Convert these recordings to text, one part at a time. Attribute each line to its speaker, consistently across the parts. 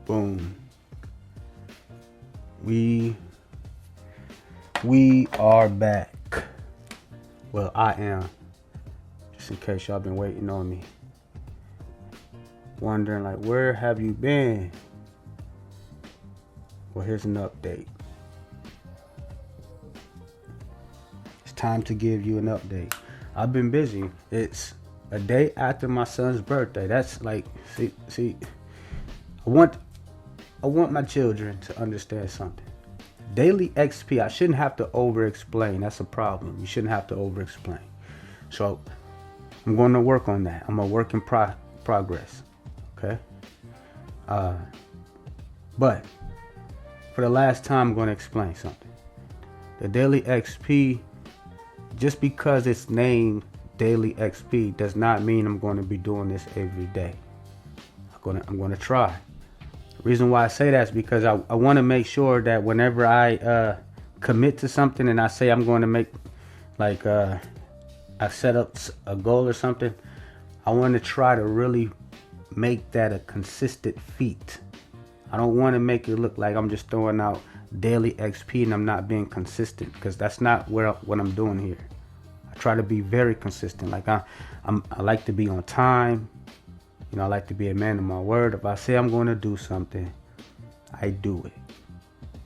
Speaker 1: Boom. We are back. Well, I am. Just in case y'all been waiting on me. Wondering like, where have you been? Well, here's an update. It's time to give you an update. I've been busy. It's a day after my son's birthday. That's like, see, I want my children to understand something. Daily XP, I shouldn't have to over explain. That's a problem. You shouldn't have to over explain. So I'm going to work on that. I'm a work in progress. Okay. But for the last time, I'm going to explain something. The Daily XP, just because it's named Daily XP, does not mean I'm going to be doing this every day. I'm going to try. The reason why I say that is because I want to make sure that whenever I commit to something and I say I'm going to make, like, I set up a goal or something, I want to try to really make that a consistent feat. I don't want to make it look like I'm just throwing out daily XP and I'm not being consistent, because that's not what I'm doing here. I try to be very consistent. Like I like to be on time. You know, I like to be a man of my word. If I say I'm going to do something, I do it.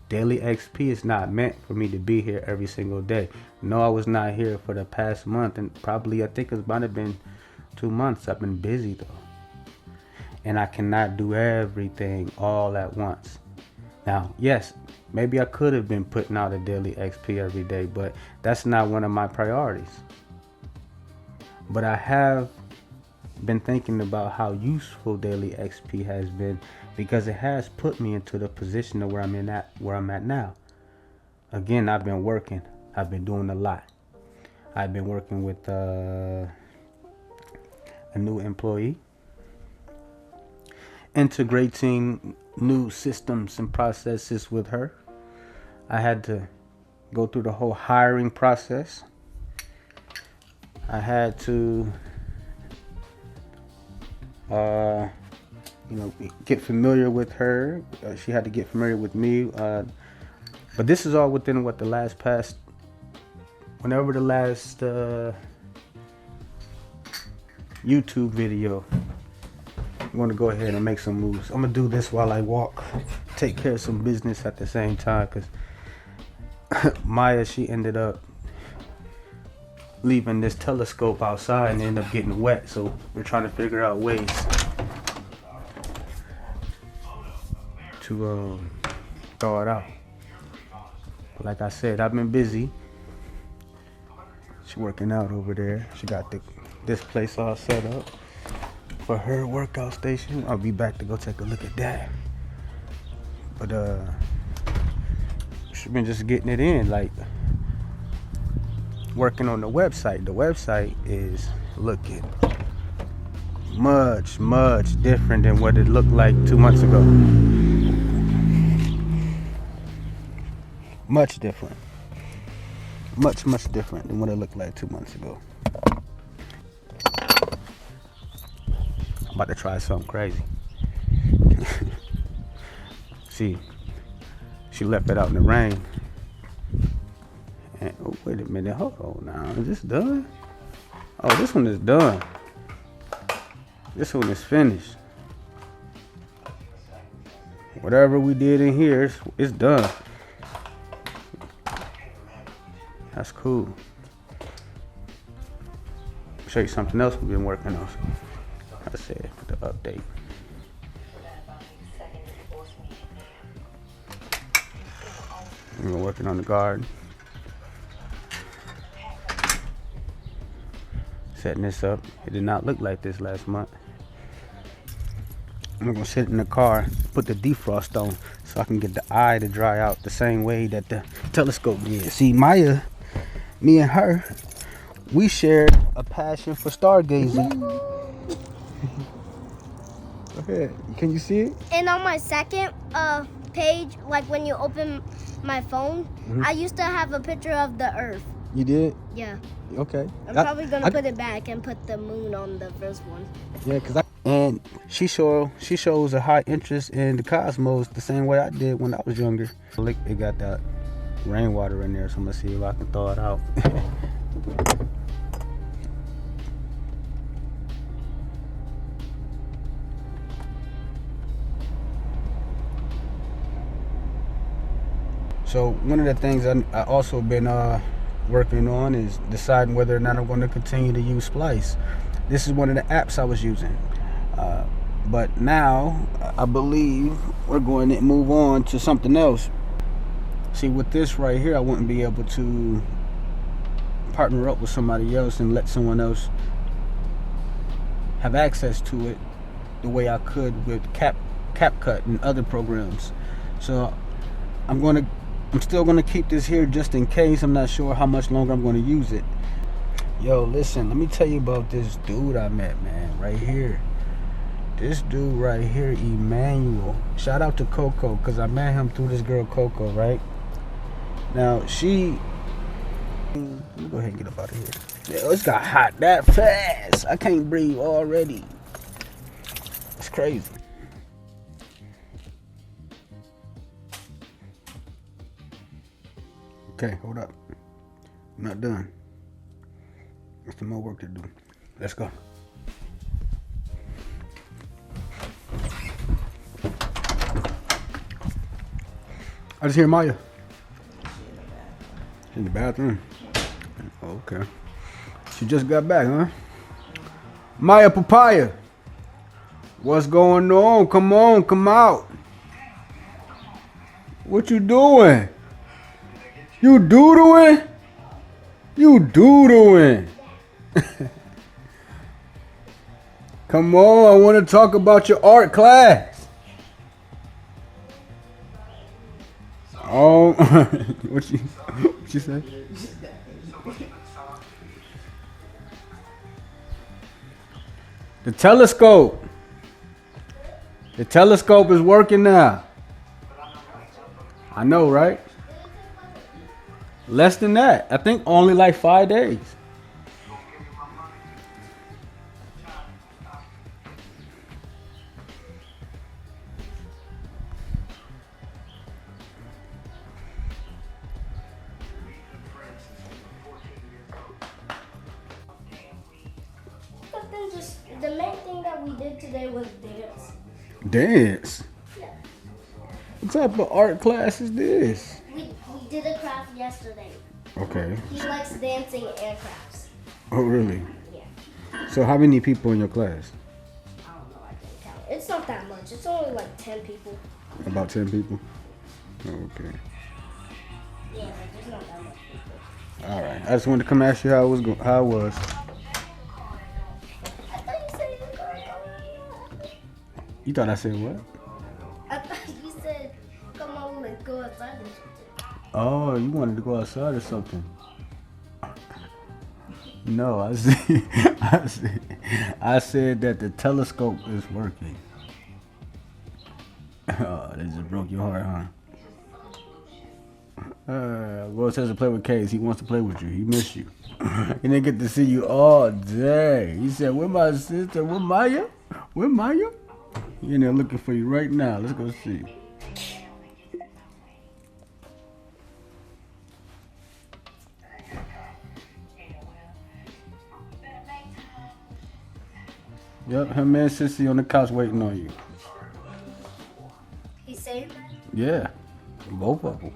Speaker 1: Daily XP is not meant for me to be here every single day. No, I was not here for the past month, and probably I think it might have been 2 months. I've been busy though. And I cannot do everything all at once. Now, yes, maybe I could have been putting out a daily XP every day, but that's not one of my priorities. But I have been thinking about how useful daily XP has been, because it has put me into the position of where I'm at now. Again, I've been working. I've been doing a lot. I've been working with a new employee, integrating new systems and processes with her. I had to go through the whole hiring process. I had to get familiar with her. She had to get familiar with me. But this is all within whenever the last YouTube video. I'm going to go ahead and make some moves. I'm going to do this while I walk, take care of some business at the same time, because Maya, she ended up leaving this telescope outside and ended up getting wet. So we're trying to figure out ways to thaw it out. But like I said, I've been busy. She's working out over there. She got this place all set up for her workout station. I'll be back to go take a look at that. But she's been just getting it in, like working on the website. The website is looking much different than what it looked like 2 months ago. Much different. Much different than what it looked like 2 months ago. I'm about to try something crazy. See, she left it out in the rain. And, oh, wait a minute, hold on now. Is this done? Oh, this one is done. This one is finished. Whatever we did in here, it's done. That's cool. I'll show you something else we've been working on. Like I said, the update. We've been working on the garden. Setting this up. It did not look like this last month. I'm gonna sit in the car, put the defrost on so I can get the eye to dry out the same way that the telescope did. See, Maya, me and her, we shared a passion for stargazing. Go ahead. Can you see it?
Speaker 2: And on my second page, like when you open my phone, I used to have a picture of the Earth.
Speaker 1: You did?
Speaker 2: Yeah.
Speaker 1: Okay.
Speaker 2: I'm probably gonna put it back and put the moon on the first one.
Speaker 1: Yeah, And she shows a high interest in the cosmos the same way I did when I was younger. It got that rainwater in there, so I'm gonna see if I can thaw it out. So one of the things I also been working on is deciding whether or not I'm going to continue to use Splice. This is one of the apps I was using, but now I believe we're going to move on to something else. See, with this right here, I wouldn't be able to partner up with somebody else and let someone else have access to it the way I could with CapCut and other programs. So I'm still gonna keep this here just in case. I'm not sure how much longer I'm gonna use it. Yo, listen, let me tell you about this dude I met, man, right here. This dude right here, Emmanuel. Shout out to Coco, because I met him through this girl, Coco, right? Now, let me go ahead and get up out of here. Yo, it's got hot that fast. I can't breathe already. It's crazy. Okay, hold up. I'm not done. There's some more work to do. Let's go. I just hear Maya. In the bathroom. Okay. She just got back, huh? Maya Papaya. What's going on? Come on, come out. What you doing? You doodling? You doodling. Come on, I want to talk about your art class. Oh, what you say? The telescope. The telescope is working now. I know, right? Less than that. I think only like 5 days.
Speaker 2: The main thing that we did today was dance.
Speaker 1: Dance?
Speaker 2: Yeah.
Speaker 1: What type of art class is this?
Speaker 2: We did a craft yesterday.
Speaker 1: Okay.
Speaker 2: He likes dancing and crafts.
Speaker 1: Oh, really?
Speaker 2: Yeah.
Speaker 1: So how many people in your class?
Speaker 2: I don't know, I didn't count. It's not that much. It's only like 10 people.
Speaker 1: About 10 people? Okay.
Speaker 2: Yeah, like there's not that much people.
Speaker 1: All right. I just wanted to come ask you how it was. How it was.
Speaker 2: I thought you said you were going to go.
Speaker 1: You thought I said what?
Speaker 2: I thought you said, come on, let's go outside or something.
Speaker 1: Oh, you wanted to go outside or something? No, I said, I said that the telescope is working. Oh, that just broke your heart, huh? Will says to play with Case. He wants to play with you. He missed you. He didn't get to see you all day. He said, "Where my sister? Where Maya? Where Maya?" He in there looking for you right now. Let's go see. Yep, him and Sissy on the couch waiting on you.
Speaker 2: He's saying that?
Speaker 1: Yeah, both of them.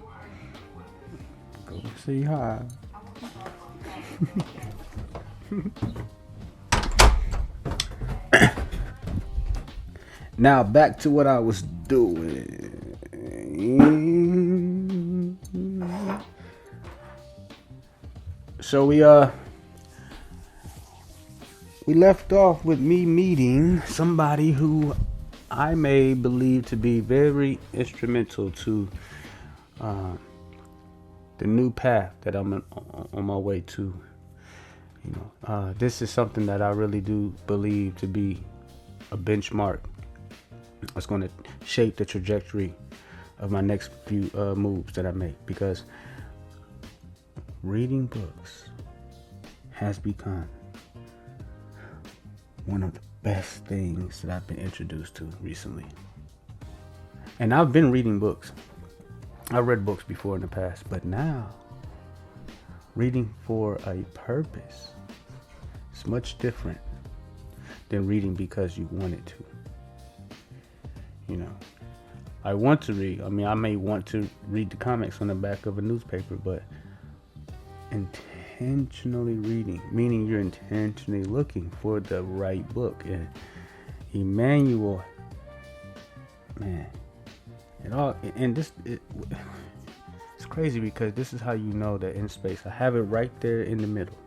Speaker 1: Go say hi. Now back to what I was doing. So we left off with me meeting somebody who I may believe to be very instrumental to the new path that I'm on my way to. You know, this is something that I really do believe to be a benchmark. It's going to shape the trajectory of my next few moves that I make, because reading books has become one of the best things that I've been introduced to recently. And I've been reading books. I've read books before in the past, but now reading for a purpose is much different than reading because you wanted to. You know, I want to read. I mean, I may want to read the comics on the back of a newspaper, but intentionally reading, meaning you're intentionally looking for the right book. And Emmanuel, man, it's crazy because this is how you know that in space. I have it right there in the middle.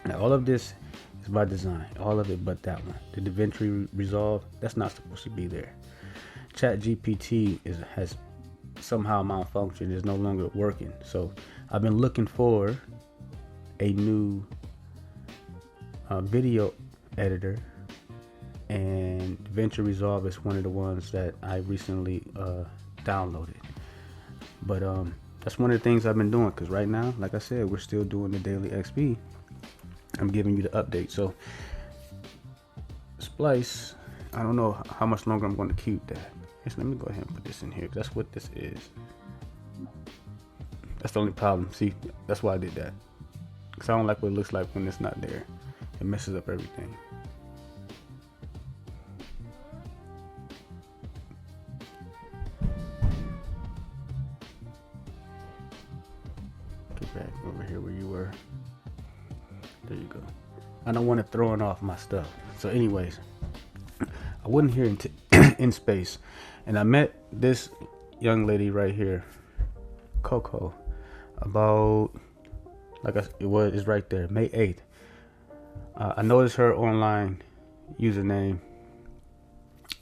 Speaker 1: Now, all of this is by design, all of it but that one. The DaVinci Resolve, that's not supposed to be there. ChatGPT has somehow malfunctioned, is no longer working. So I've been looking for a new video editor, and DaVinci Resolve is one of the ones that I recently downloaded. But that's one of the things I've been doing, because right now, like I said, we're still doing the daily XP. I'm giving you the update. So Splice, I don't know how much longer I'm going to keep that. Let me go ahead and put this in here, because that's what this is. That's the only problem. See, that's why I did that, because I don't like what it looks like when it's not there. It messes up everything. Get back over here where you were. There you go. I don't want it throwing off my stuff. So anyways, I wasn't here in space, and I met this young lady right here, Coco, about, it's right there, May 8th. I noticed her online username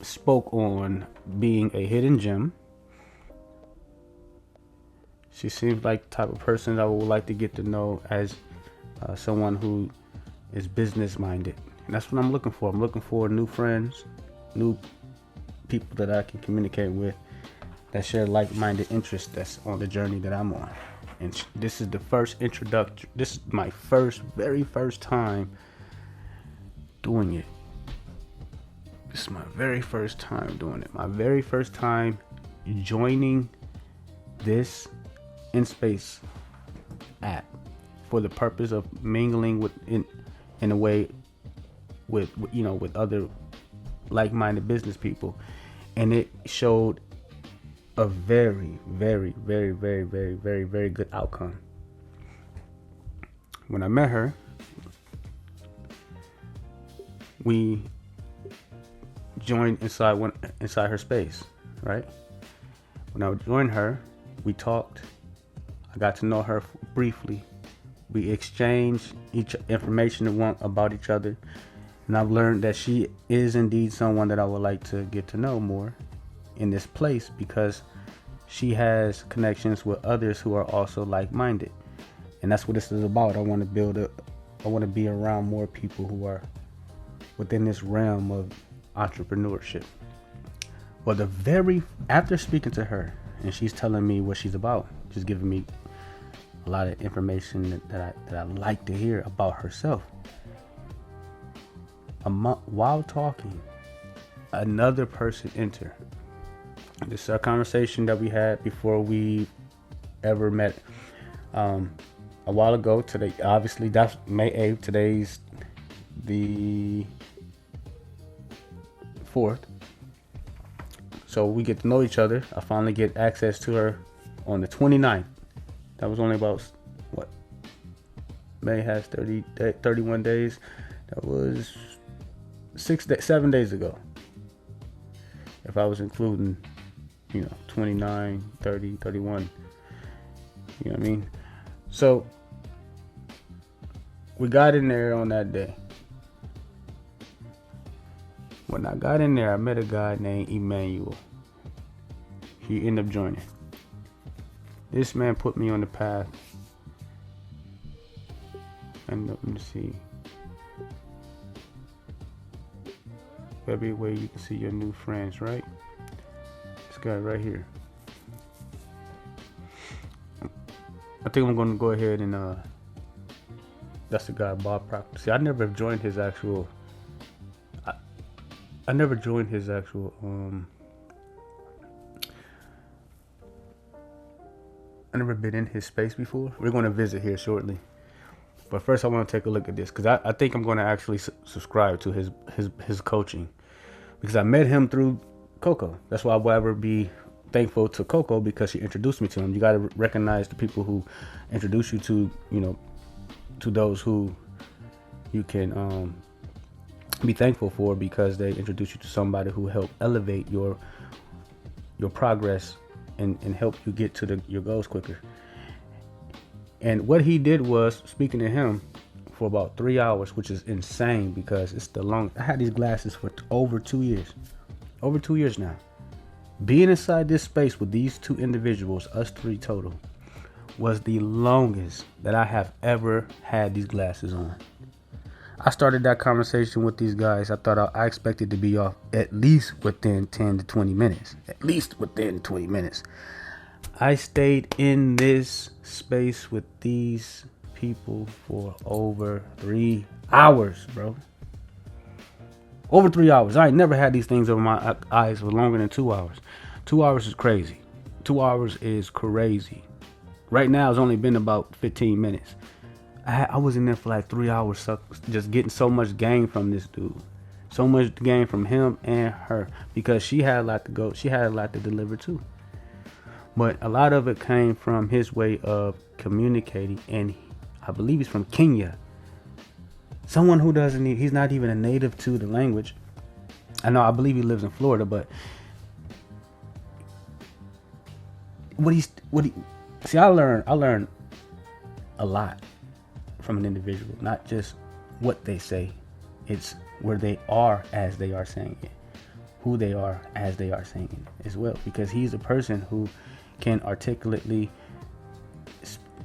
Speaker 1: spoke on being a hidden gem. She seems like the type of person I would like to get to know as someone who is business minded. And that's what I'm looking for. I'm looking for new friends, new people that I can communicate with that share like-minded interests that's on the journey that I'm on. And this is the first introduction. This is my very first time doing it. This is my very first time doing it. My very first time joining this InSpace app for the purpose of mingling in a way with other like-minded business people. And it showed a very, very, very, very, very, very, very good outcome. When I met her, we joined inside her space, right? When I joined her, we talked. I got to know her briefly. We exchanged information about each other, and I've learned that she is indeed someone that I would like to get to know more in this place, because she has connections with others who are also like-minded, and that's what this is about. I want to be around more people who are within this realm of entrepreneurship. Well, after speaking to her, and she's telling me what she's about, she's giving me a lot of information that I like to hear about herself. While talking, another person entered. This is a conversation that we had before we ever met a while ago. Today, obviously, that's May 8th. Today's the 4th. So we get to know each other. I finally get access to her on the 29th. That was only about, May has 31 days. That was 7 days ago. If I was including, 29, 30, 31. You know what I mean? So we got in there on that day. When I got in there, I met a guy named Emmanuel. He ended up joining. This man put me on the path. And let me see. Every way you can see your new friends, right? This guy right here. I think I'm gonna go ahead and that's the guy, Bob Proctor. See, I never joined his actual I never joined his actual I never been in his space before. We're going to visit here shortly, but first I want to take a look at this because I think I'm going to actually subscribe to his coaching, because I met him through Coco. That's why I will ever be thankful to Coco, because she introduced me to him. You got to recognize the people who introduce you to, to those who you can be thankful for, because they introduce you to somebody who helped elevate your progress and help you get to your goals quicker. And what he did was speaking to him for about 3 hours, which is insane because it's the long. I had these glasses for over 2 years. Over 2 years now. Being inside this space with these two individuals, us three total, was the longest that I have ever had these glasses on. I started that conversation with these guys. I thought I expected to be off at least within 10 to 20 minutes. At least within 20 minutes. I stayed in this space with these people for over 3 hours, bro. Over 3 hours. I ain't never had these things over my eyes for longer than 2 hours. 2 hours is crazy. 2 hours is crazy. Right now, it's only been about 15 minutes. I was in there for like 3 hours, just getting so much gain from this dude. So much gain from him and her, because she had a lot to go. She had a lot to deliver too. But a lot of it came from his way of communicating, and I believe he's from Kenya. Someone who he's not even a native to the language. I believe he lives in Florida, but see, I learned a lot from an individual, not just what they say. It's where they are as they are saying it, who they are as they are saying it as well, because he's a person who can articulately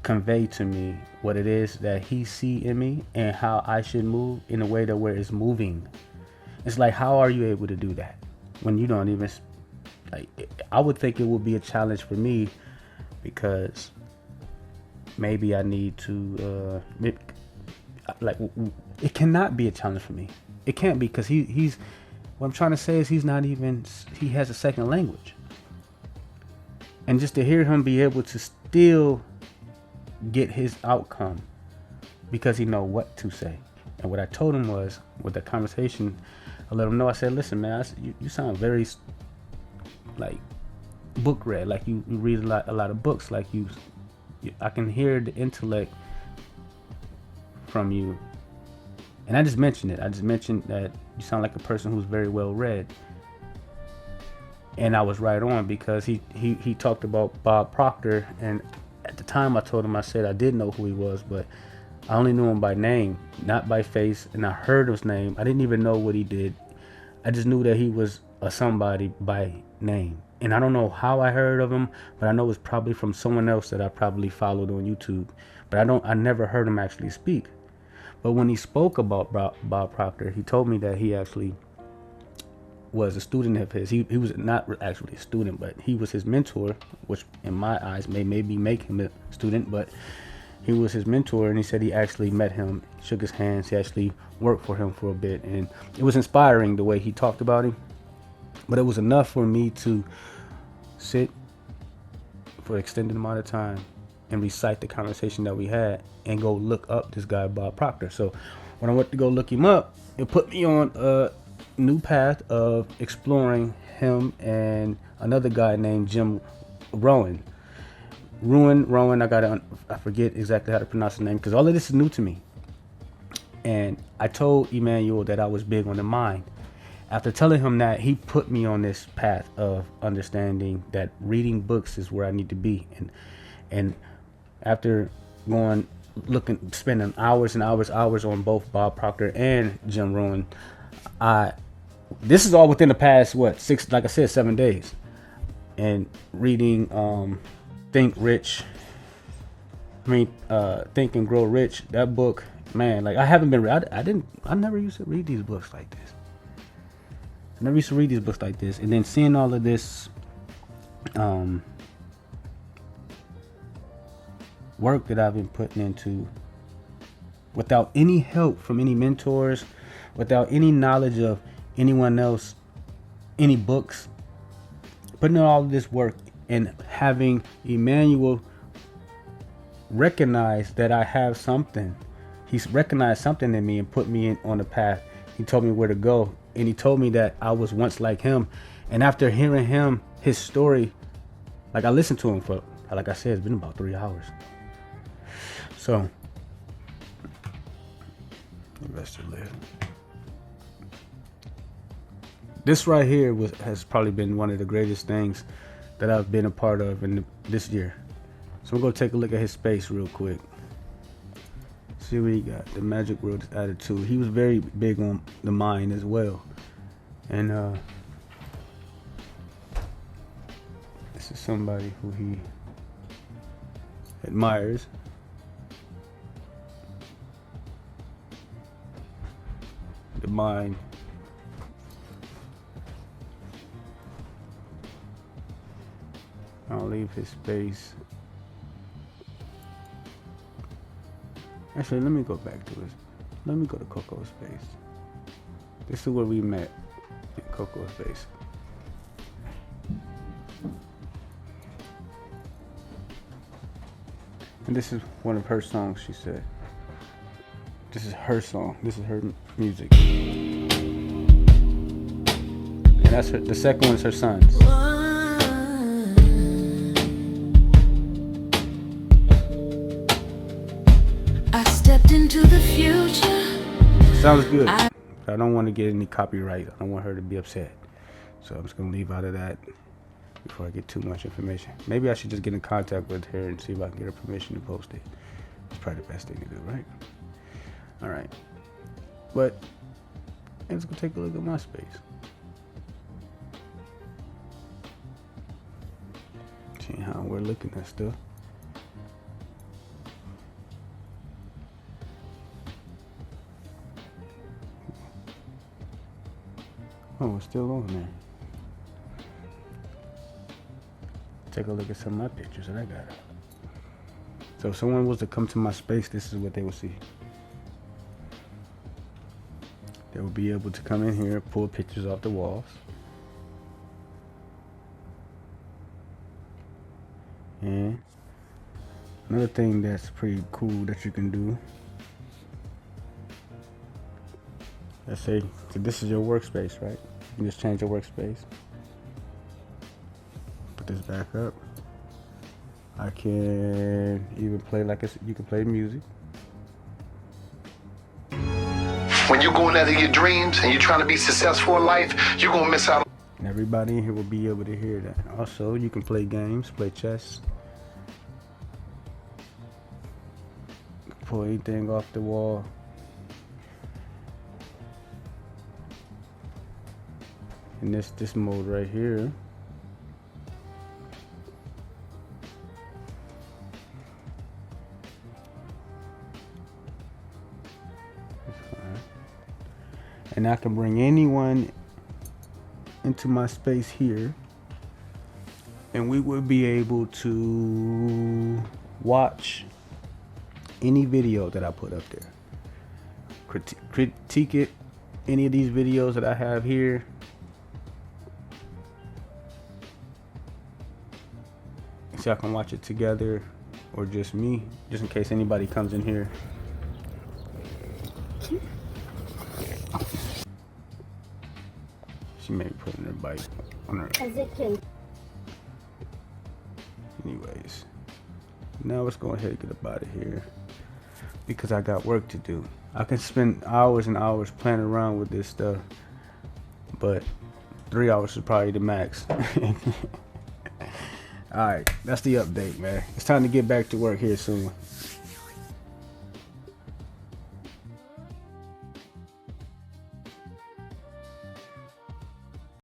Speaker 1: convey to me what it is that he see in me and how I should move in a way that where it's moving. It's like, how are you able to do that when you don't even I would think it would be a challenge for me, because maybe I need to it cannot be a challenge for me. It can't be, because he's what I'm trying to say is he has a second language. And just to hear him be able to still get his outcome because he know what to say. And what I told him was, with the conversation, I let him know, I said, listen, man, you sound very like book read, like you read a lot of books, like I can hear the intellect from you. And I just mentioned it. I just mentioned that you sound like a person who's very well read. And I was right on, because he talked about Bob Proctor, and at the time I told him, I said I did know who he was, but I only knew him by name, not by face. And I heard his name. I didn't even know what he did. I just knew that he was a somebody by name. And I don't know how I heard of him, but I know it's probably from someone else that I probably followed on YouTube. But I never heard him actually speak. But when he spoke about Bob Proctor, he told me that he actually was a student of his. He was not actually a student, but he was his mentor, which in my eyes may maybe make him a student, but he was his mentor. And he said he actually met him, shook his hands, he actually worked for him for a bit, and it was inspiring the way he talked about him. But it was enough for me to sit for an extended amount of time and recite the conversation that we had and go look up this guy Bob Proctor. So when I went to go look him up, it put me on a new path of exploring him and another guy named Jim Rohn. I forget exactly how to pronounce his name, because all of this is new to me. And I told Emmanuel that I was big on the mind. After telling him that, he put me on this path of understanding that reading books is where I need to be. And after spending hours and hours on both Bob Proctor and Jim Rohn, this is all within the past 7 days. And reading Think and Grow Rich, that book, man, like I never used to read these books like this. And then seeing all of this work that I've been putting into without any help from any mentors, without any knowledge of anyone else any books, putting in all of this work and having Emmanuel recognize that I have something. He's recognized something in me and put me on the path. He told me where to go, and he told me that I was once like him. And after hearing his story, like I listened to him for, like I said, it's been about 3 hours. So, investor live. This right here has probably been one of the greatest things that I've been a part of in this year. So we're gonna take a look at his space real quick. See what he got. The Magic World Attitude. He was very big on the mind as well. And this is somebody who he admires. The mind. I'll leave his space. Actually, let me go back to his. Let me go to Coco's space. This is where we met in Coco's space. And this is one of her songs, she said. This is her song. This is her music. And that's her. The second one is her son's.
Speaker 3: Into the future.
Speaker 1: Sounds good. I don't want to get any copyright. I don't want her to be upset. So I'm just going to leave out of that before I get too much information. Maybe I should just get in contact with her and see if I can get her permission to post it. It's probably the best thing to do, right? All right. But let's go take a look at my space. See how we're looking at stuff. Oh, it's still on there. Take a look at some of my pictures that I got. So if someone was to come to my space, this is what they would see. They would be able to come in here, pull pictures off the walls. And another thing that's pretty cool that you can do. Let's say, so this is your workspace, right? You can just change your workspace. Put this back up. I can even play you can play music.
Speaker 4: When you're going after your dreams and you're trying to be successful in life, you're going to miss out.
Speaker 1: And everybody in here will be able to hear that. Also, you can play games, play chess. Pull anything off the wall. In this mode right here, and I can bring anyone into my space here, and we would be able to watch any video that I put up there, critique it, any of these videos that I have here. So I can watch it together, or just me, just in case anybody comes in here. She may be putting her bike on her.
Speaker 2: As it can.
Speaker 1: Anyways, now let's go ahead and get up out of here because I got work to do. I can spend hours and hours playing around with this stuff, but 3 hours is probably the max. Alright, that's the update, man. It's time to get back to work here soon.